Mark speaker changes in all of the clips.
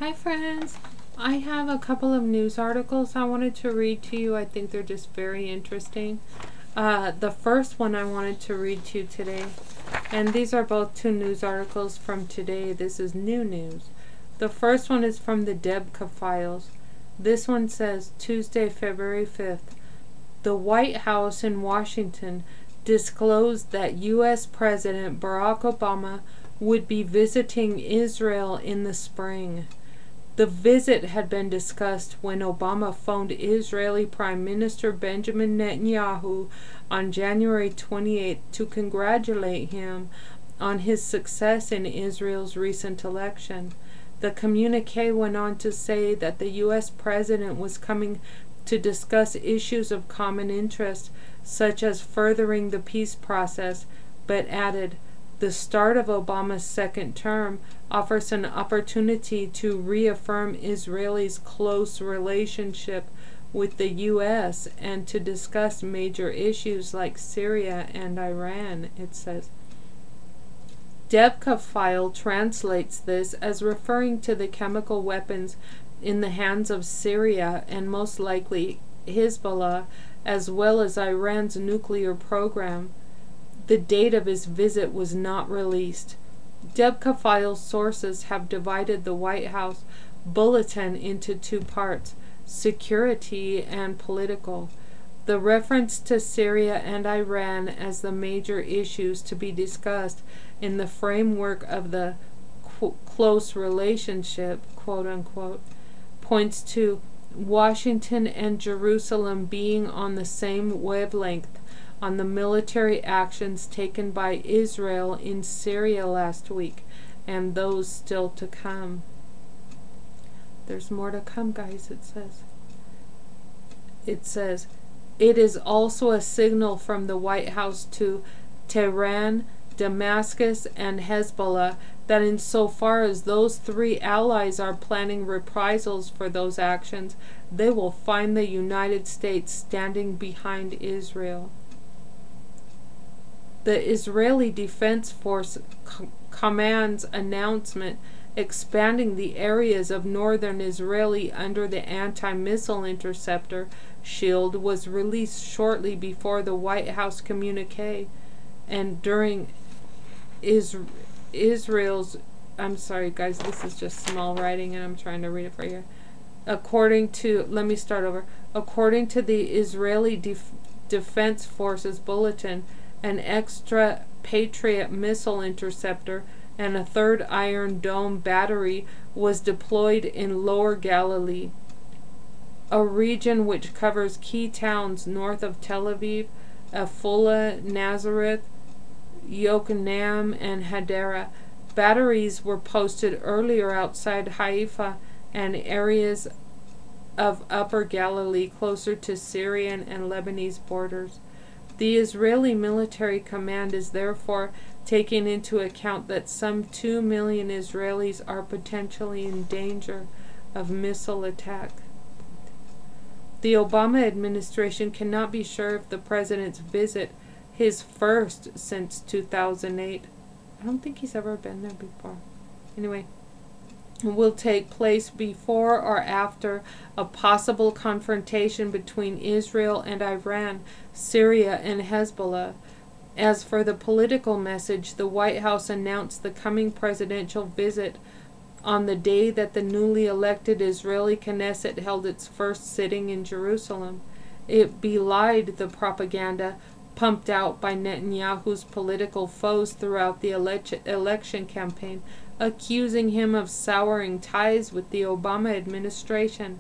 Speaker 1: Hi friends, I have a couple of news articles I wanted to read to you. I think they're just very interesting. The first one I wanted to read to you today, and these are both two news articles from today. This is new news. The first one is from the Debka Files. This one says Tuesday, February 5th. The White House in Washington disclosed that U.S. President Barack Obama would be visiting Israel in the spring. The visit had been discussed when Obama phoned Israeli Prime Minister Benjamin Netanyahu on January 28 to congratulate him on his success in Israel's recent election. The communique went on to say that the U.S. President was coming to discuss issues of common interest, such as furthering the peace process, but added, the start of Obama's second term offers an opportunity to reaffirm Israel's close relationship with the U.S. and to discuss major issues like Syria and Iran, it says. Debka File translates this as referring to the chemical weapons in the hands of Syria and most likely Hezbollah, as well as Iran's nuclear program. The date of his visit was not released. Debka File's sources have divided the White House bulletin into two parts, security and political. The reference to Syria and Iran as the major issues to be discussed in the framework of the close relationship, quote unquote, points to Washington and Jerusalem being on the same wavelength on the military actions taken by Israel in Syria last week, and those still to come. There's more to come, guys, it says. It is also a signal from the White House to Tehran, Damascus, and Hezbollah that insofar as those three allies are planning reprisals for those actions, they will find the United States standing behind Israel. The Israeli Defense Force Command's announcement expanding the areas of northern Israel under the anti-missile interceptor shield was released shortly before the White House communique and during Israel's, I'm sorry guys, this is just small writing and I'm trying to read it for you. According to the Israeli Defense Forces bulletin, an extra Patriot missile interceptor and a third Iron Dome battery was deployed in Lower Galilee, a region which covers key towns north of Tel Aviv, Afula, Nazareth, Yokneam, and Hadera. Batteries were posted earlier outside Haifa and areas of Upper Galilee closer to Syrian and Lebanese borders. The Israeli military command is therefore taking into account that some 2 million Israelis are potentially in danger of missile attack. The Obama administration cannot be sure if the president's visit, his first since 2008, I don't think he's ever been there before, anyway, will take place before or after a possible confrontation between Israel and Iran, Syria, and Hezbollah. As for the political message, the White House announced the coming presidential visit on the day that the newly elected Israeli Knesset held its first sitting in Jerusalem. It belied the propaganda pumped out by Netanyahu's political foes throughout the election campaign, accusing him of souring ties with the Obama administration.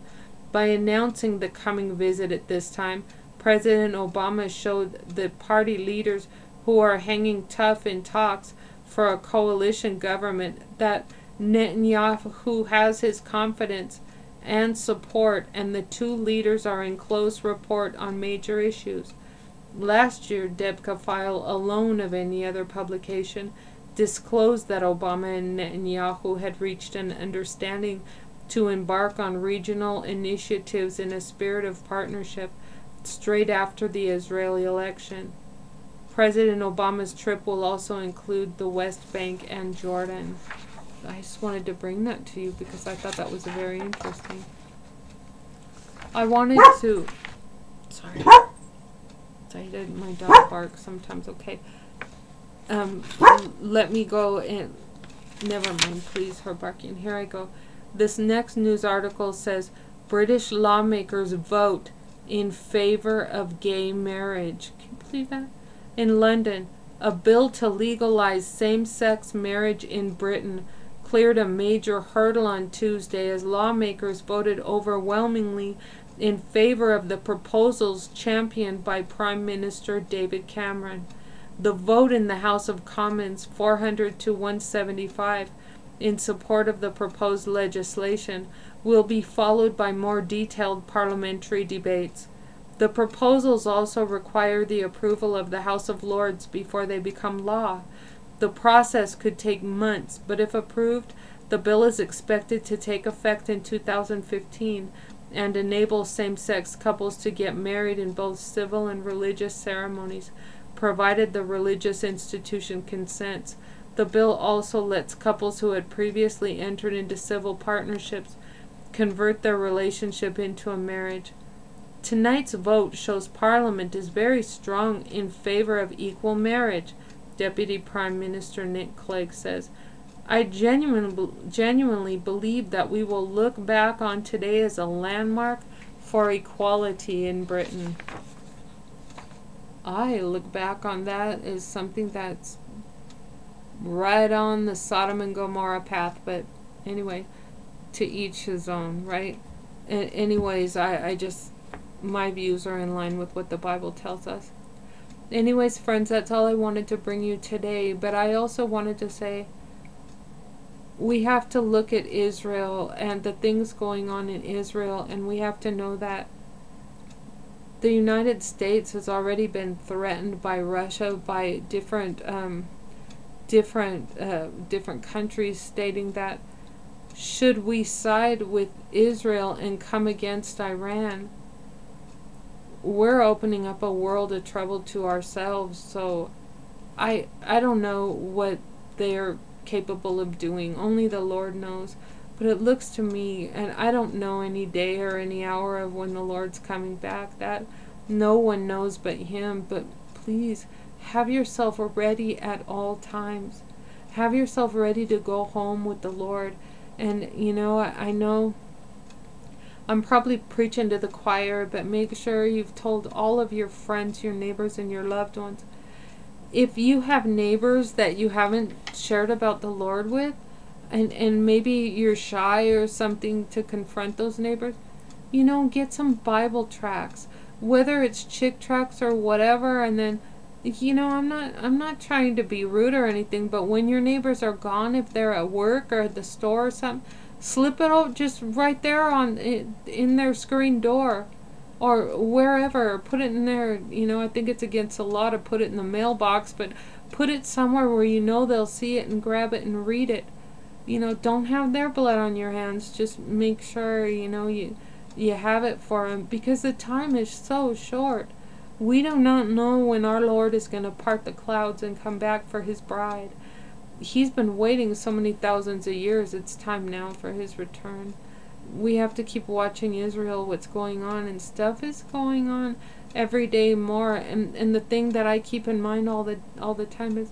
Speaker 1: By announcing the coming visit at this time, President Obama showed the party leaders who are hanging tough in talks for a coalition government that Netanyahu has his confidence and support, and the two leaders are in close rapport on major issues. Last year, Debka File, alone of any other publication, disclosed that Obama and Netanyahu had reached an understanding to embark on regional initiatives in a spirit of partnership straight after the Israeli election. President Obama's trip will also include the West Bank and Jordan. I just wanted to bring that to you because I thought that was very interesting. I wanted to... Sorry. My dog barks sometimes. Okay. Let me go and... Never mind, please, her barking. Here I go. This next news article says, British lawmakers vote in favor of gay marriage. Can you believe that? In London, a bill to legalize same-sex marriage in Britain cleared a major hurdle on Tuesday as lawmakers voted overwhelmingly in favor of the proposals championed by Prime Minister David Cameron. The vote in the House of Commons, 400 to 175, in support of the proposed legislation, will be followed by more detailed parliamentary debates. The proposals also require the approval of the House of Lords before they become law. The process could take months, but if approved, the bill is expected to take effect in 2015 and enable same-sex couples to get married in both civil and religious ceremonies, provided the religious institution consents. The bill also lets couples who had previously entered into civil partnerships convert their relationship into a marriage. Tonight's vote shows Parliament is very strong in favor of equal marriage, Deputy Prime Minister Nick Clegg says. I genuinely believe that we will look back on today as a landmark for equality in Britain. I look back on that as something that's right on the Sodom and Gomorrah path, but anyway, to each his own, right? Anyways, I just, my views are in line with what the Bible tells us. Anyways, friends, that's all I wanted to bring you today, but I also wanted to say we have to look at Israel and the things going on in Israel, and we have to know that the United States has already been threatened by Russia, by different countries, stating that should we side with Israel and come against Iran, we're opening up a world of trouble to ourselves. So I don't know what they're capable of doing. Only the Lord knows. But it looks to me, and I don't know any day or any hour of when the Lord's coming back. That no one knows but Him. But please, have yourself ready at all times. Have yourself ready to go home with the Lord. And, you know, I know I'm probably preaching to the choir, but make sure you've told all of your friends, your neighbors, and your loved ones. If you have neighbors that you haven't shared about the Lord with, and maybe you're shy or something to confront those neighbors, you know, get some Bible tracts, whether it's chick tracts or whatever. And then, you know, I'm not trying to be rude or anything, but when your neighbors are gone, if they're at work or at the store or something, slip it out just right there in their screen door or wherever. Put it in there. You know, I think it's against the law to put it in the mailbox, but put it somewhere where you know they'll see it and grab it and read it. You know, don't have their blood on your hands. Just make sure, you know, you have it for them, because the time is so short. We do not know when our Lord is going to part the clouds and come back for His bride. He's been waiting so many thousands of years. It's time now for His return. We have to keep watching Israel, what's going on, and stuff is going on every day more. And the thing that I keep in mind all the time is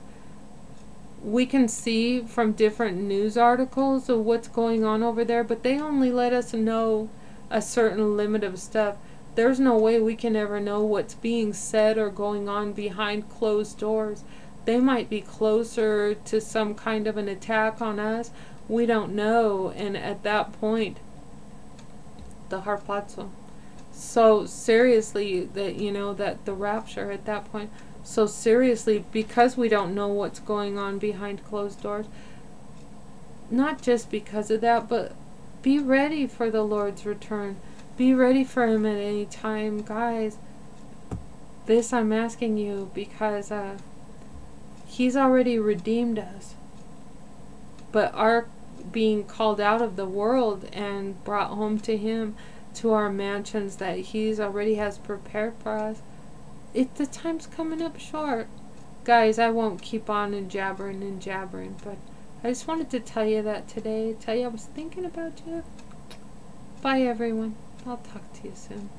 Speaker 1: we can see from different news articles of what's going on over there, but they only let us know a certain limit of stuff. There's no way we can ever know what's being said or going on behind closed doors. They might be closer to some kind of an attack on us. We don't know. And at that point, the harpazo. So seriously, that, you know, that the rapture at that point. So seriously, because we don't know what's going on behind closed doors, not just because of that, but be ready for the Lord's return. Be ready for Him at any time. Guys, this I'm asking you because He's already redeemed us. But our being called out of the world and brought home to Him, to our mansions that He's already has prepared for us, the time's coming up short. Guys, I won't keep on and jabbering, but I just wanted to tell you that today. Tell you I was thinking about you. Bye, everyone. I'll talk to you soon.